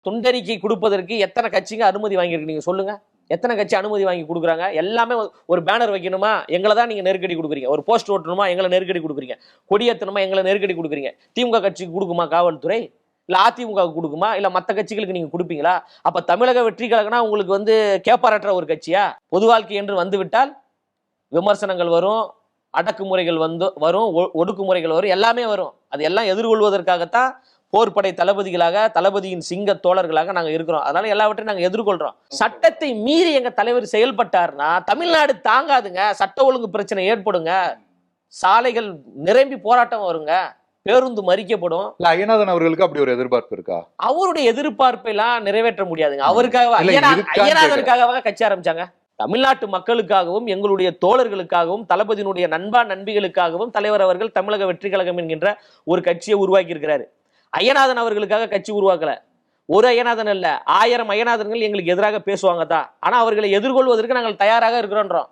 துண்டறிக்கை கொடுப்பதற்கு எத்தனை கட்சிங்க அனுமதி வாங்கியிருக்கு நீங்க சொல்லுங்க. எத்தனை கட்சி அனுமதி வாங்கி கொடுக்குறாங்க? எல்லாமே ஒரு பேனர் வைக்கணுமா, எங்களை தான் நீங்க நெருக்கடி கொடுக்குறீங்க. ஒரு போஸ்ட் ஓட்டணுமா, எங்களை நெருக்கடி கொடுக்குறீங்க. கொடியேற்றணுமா, எங்களை நெருக்கடி கொடுக்குறீங்க. திமுக கட்சிக்கு கொடுக்குமா காவல்துறை? இல்ல அதிமுக கொடுக்குமா? இல்ல மற்ற கட்சிகளுக்கு நீங்க கொடுப்பீங்களா? அப்ப தமிழக வெற்றி கழகம்னா உங்களுக்கு வந்து கேப்பாரற்ற ஒரு கட்சியா? பொது வாழ்க்கை என்று வந்துவிட்டால் விமர்சனங்கள் வரும், அடக்குமுறைகள் வரும், ஒடுக்குமுறைகள் வரும், எல்லாமே வரும். அது எல்லாம் எதிர்கொள்வதற்காகத்தான் போர்படை தளபதிகளாக, தளபதியின் சிங்க தோழர்களாக நாங்க இருக்கிறோம். அதனால எல்லாவற்றையும் நாங்க எதிர்கொள்றோம். சட்டத்தை மீறி எங்க தலைவர் செயல்பட்டார்னா தமிழ்நாடு தாங்காதுங்க. சட்ட ஒழுங்கு பிரச்சனை ஏற்படுங்க, சாலைகள் நிரம்பி போராட்டம் வருங்க, பேருந்து மறிக்கப்படும். ஐயநாதன் அவர்களுக்கு அப்படி ஒரு எதிர்பார்ப்பு இருக்கா? அவருடைய எதிர்பார்ப்பை எல்லாம் நிறைவேற்ற முடியாதுங்க. அவருக்காக ஐயநாதனுக்காக கட்சி ஆரம்பிச்சாங்க. தமிழ்நாட்டு மக்களுக்காகவும் எங்களுடைய தோழர்களுக்காகவும் தளபதியினுடைய நண்பா நண்பிகளுக்காகவும் தலைவர் அவர்கள் தமிழக வெற்றி கழகம் என்கின்ற ஒரு கட்சியை உருவாக்கி இருக்கிறாரு. ஐயநாதன் அவர்களுக்காக கட்சி உருவாக்கல. ஒரு ஐயநாதன் இல்ல, 1000 ஐயநாதன்கள் எங்களுக்கு எதிராக பேசுவாங்க தான். ஆனா அவர்களை எதிர்கொள்வதற்கு நாங்கள் தயாராக இருக்கிறோம்.